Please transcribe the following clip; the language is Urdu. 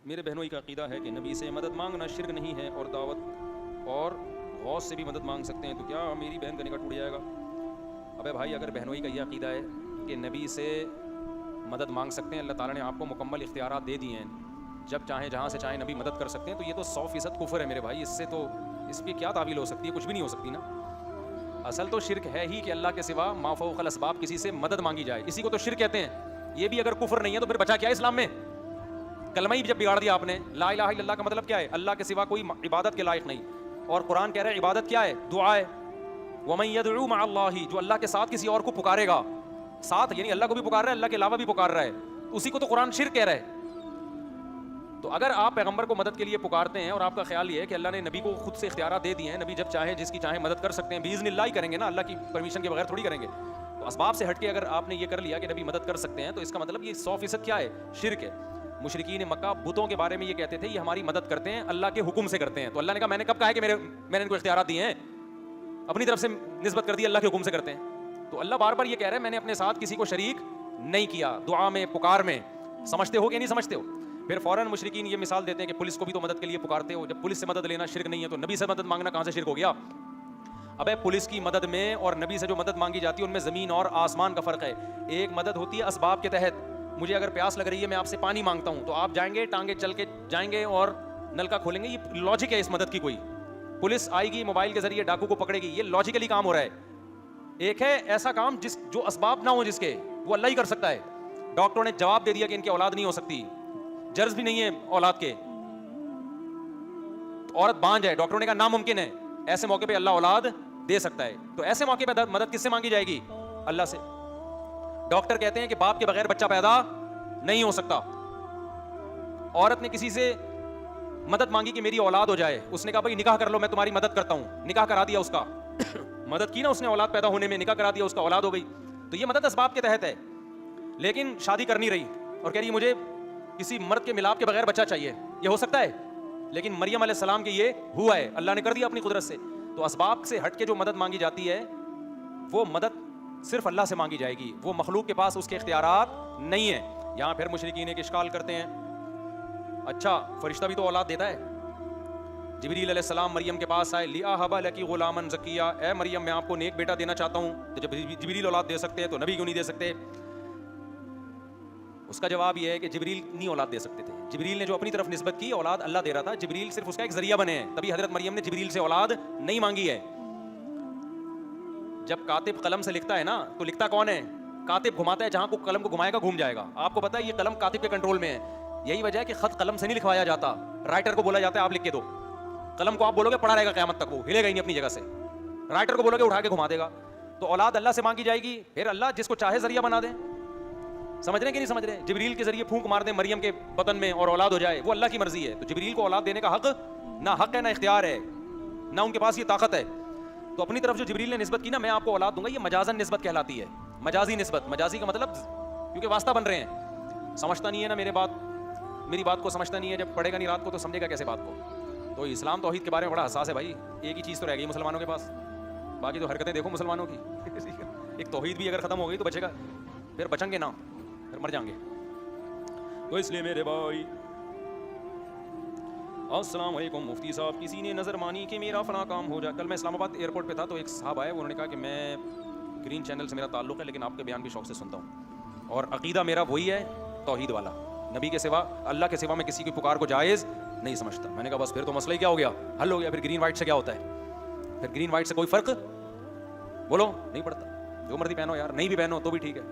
میرے بہنوئی کا عقیدہ ہے کہ نبی سے مدد مانگنا شرک نہیں ہے اور دعوت اور غوث سے بھی مدد مانگ سکتے ہیں، تو کیا میری بہن کا نکاح ٹوٹ جائے گا؟ ابے بھائی، اگر بہنوئی کا یہ عقیدہ ہے کہ نبی سے مدد مانگ سکتے ہیں، اللہ تعالیٰ نے آپ کو مکمل اختیارات دے دیے ہیں، جب چاہیں جہاں سے چاہیں نبی مدد کر سکتے ہیں، تو یہ تو 100% کفر ہے میرے بھائی. اس پہ کیا تعویل ہو سکتی ہے؟ کچھ بھی نہیں ہو سکتی نا. اصل تو شرک ہے ہی کہ اللہ کے سوا ما فوق الاسباب کسی سے مدد مانگی جائے، اسی کو تو شرک کہتے ہیں. یہ بھی اگر کفر نہیں ہے تو پھر بچا کیا ہے اسلام میں؟ کلمہ ہی جب بگاڑ دیا آپ نے. لا الہ الا اللہ کا مطلب کیا ہے؟ اللہ کے سوا کوئی عبادت کے لائق نہیں. اور قرآن کہہ رہا ہے عبادت کیا ہے؟ دعا ہے. وَمَن يَدْعُو مَعَ اللَّهِ، جو اللہ کے ساتھ کسی اور کو پکارے گا، ساتھ یعنی اللہ کو بھی پکار رہا ہے، اللہ کے علاوہ بھی پکار رہا ہے، اسی کو تو قرآن شرک کہہ رہا ہے. تو اگر آپ پیغمبر کو مدد کے لیے پکارتے ہیں اور آپ کا خیال یہ ہے کہ اللہ نے نبی کو خود سے اختیارات دے دیے ہیں، نبی جب چاہے جس کی چاہے مدد کر سکتے ہیں، باذن اللہ ہی کریں گے نا، اللہ کی پرمیشن کے بغیر تھوڑی کریں گے. تو اسباب سے ہٹ کے اگر آپ نے یہ کر لیا کہ نبی مدد کر سکتے ہیں، تو اس کا مطلب یہ 100% کیا ہے؟ شرک ہے. مشرکین مکہ بتوں کے بارے میں یہ کہتے تھے یہ ہماری مدد کرتے ہیں، اللہ کے حکم سے کرتے ہیں. تو اللہ نے کہا میں نے کب کہا ہے کہ میں نے ان کو اختیارات دیے ہیں؟ اپنی طرف سے نسبت کر دی، اللہ کے حکم سے کرتے ہیں. تو اللہ بار بار یہ کہہ رہا ہے میں نے اپنے ساتھ کسی کو شریک نہیں کیا دعا میں، پکار میں. سمجھتے ہو کہ نہیں سمجھتے ہو؟ پھر فوراً مشرکین یہ مثال دیتے ہیں کہ پولیس کو بھی تو مدد کے لیے پکارتے ہو. جب پولیس سے مدد لینا شرک نہیں ہے تو نبی سے مدد مانگنا کہاں سے شرک ہو گیا؟ ابے پولیس کی مدد میں اور نبی سے جو مدد مانگی جاتی ہے ان میں زمین اور آسمان کا فرق ہے. ایک مدد ہوتی ہے اسباب کے تحت. مجھے اگر پیاس لگ رہی ہے، میں آپ سے پانی مانگتا ہوں، تو آپ جائیں گے ٹانگے چل کے جائیں گے اور نلکا کھولیں گے. یہ لاجک ہے اس مدد کی. کوئی پولیس آئے گی موبائل کے ذریعے ڈاکو کو پکڑے گی، یہ لاجیکلی کام ہو رہا ہے. ایک ہے ایسا کام جو اسباب نہ ہو جس کے، وہ اللہ ہی کر سکتا ہے. ڈاکٹروں نے جواب دے دیا کہ ان کی اولاد نہیں ہو سکتی، جرز بھی نہیں ہے اولاد کے، عورت بانجھ ہے، ڈاکٹروں نے کہا ناممکن ہے. ایسے موقع پہ اللہ اولاد دے سکتا ہے. تو ایسے موقع پہ مدد کس سے مانگی جائے گی؟ اللہ سے. ڈاکٹر کہتے ہیں کہ باپ کے بغیر بچہ پیدا نہیں ہو سکتا. عورت نے کسی سے مدد مانگی کہ میری اولاد ہو جائے، اس نے کہا بھائی نکاح کر لو، میں تمہاری مدد کرتا ہوں. نکاح کرا دیا اس کا. مدد کی نا اس نے اولاد پیدا ہونے میں، نکاح کرا دیا، اس کا اولاد ہو گئی. تو یہ مدد اسباب کے تحت ہے. لیکن شادی کر نہیں رہی اور کہہ رہی مجھے کسی مرد کے ملاپ کے بغیر بچہ چاہیے. یہ ہو سکتا ہے؟ لیکن مریم علیہ السلام کے یہ ہوا ہے، اللہ نے کر دیا اپنی قدرت سے. تو اسباب سے ہٹ کے جو مدد مانگی جاتی ہے وہ مدد صرف اللہ سے مانگی جائے گی. وہ مخلوق کے پاس اس کے اختیارات نہیں ہیں. یہاں پھر مشرکین ایک اشکال کرتے ہیں، اچھا فرشتہ بھی تو اولاد دیتا ہے. جبریل علیہ السلام مریم کے پاس آئے، لِأَهَبَ لَكِ غُلَامًا زَكِيًّا، اے مریم میں آپ کو نیک بیٹا دینا چاہتا ہوں. تو جب جبریل اولاد دے سکتے ہیں تو نبی کیوں نہیں دے سکتے؟ اس کا جواب یہ ہے کہ جبریل نہیں اولاد دے سکتے تھے. جبریل نے جو اپنی طرف نسبت کی اولاد اللہ دے رہا تھا، جبریل صرف اس کا ایک ذریعہ بنے ہیں. تبھی حضرت مریم نے جبریل سے اولاد نہیں مانگی ہے. جب کاتب قلم سے لکھتا ہے نا تو لکھتا کون ہے؟ کاتب گھماتا ہے، جہاں کو قلم کو گھمائے گا گھوم جائے گا. آپ کو پتا ہے یہ قلم کاتب کے کنٹرول میں ہے. یہی وجہ ہے کہ خط قلم سے نہیں لکھوایا جاتا. رائٹر کو بولا جاتا ہے آپ لکھ کے دو. قلم کو آپ بولو گے پڑا رہے گا قیامت تک، وہ ہلے گا ہی نہیں اپنی جگہ سے. رائٹر کو بولو گے اٹھا کے گھما دے گا. تو اولاد اللہ سے مانگی جائے گی، پھر اللہ جس کو چاہے ذریعہ بنا دے. سمجھ رہے ہیں کہ نہیں سمجھ رہے؟ جبریل کے ذریعے پھونک مار دیں مریم کے بدن میں اور اولاد ہو جائے، وہ اللہ کی مرضی ہے. تو جبریل کو اولاد دینے کا حق نہ حق ہے نہ اختیار ہے، نہ ان کے پاس یہ طاقت ہے. تو اپنی طرف جو جبریل نے نسبت کی نا میں آپ کو اولاد دوں گا، یہ مجازن نسبت کہلاتی ہے. مجازی نسبت. مجازی کا مطلب کیونکہ واسطہ بن رہے ہیں. سمجھتا نہیں ہے نا میری بات کو سمجھتا نہیں ہے. جب پڑھے گا نہیں رات کو تو سمجھے گا کیسے بات کو؟ تو اسلام توحید کے بارے میں بڑا حساس ہے بھائی. ایک ہی چیز تو رہ گئی مسلمانوں کے پاس، باقی تو حرکتیں دیکھو مسلمانوں کی. ایک توحید بھی اگر ختم ہو گئی تو بچے گا، پھر بچیں گے نا، پھر مر جائیں گے. تو اس لیے میرے بھائی السلام علیکم مفتی صاحب، کسی نے نظر مانی کہ میرا فلاں کام ہو جائے. کل میں اسلام آباد ایئرپورٹ پہ تھا تو ایک صاحب آئے، انہوں نے کہا کہ میں گرین چینل سے میرا تعلق ہے لیکن آپ کے بیان بھی شوق سے سنتا ہوں اور عقیدہ میرا وہی ہے توحید والا، نبی کے سوا اللہ کے سوا میں کسی کی پکار کو جائز نہیں سمجھتا. میں نے کہا بس پھر تو مسئلہ ہی کیا ہو گیا، حل ہو گیا. پھر گرین وائٹ سے کیا ہوتا ہے؟ پھر گرین وائٹ سے کوئی فرق بولو نہیں پڑتا. جو مرضی پہنو یار، نہیں بھی پہنو تو بھی ٹھیک ہے.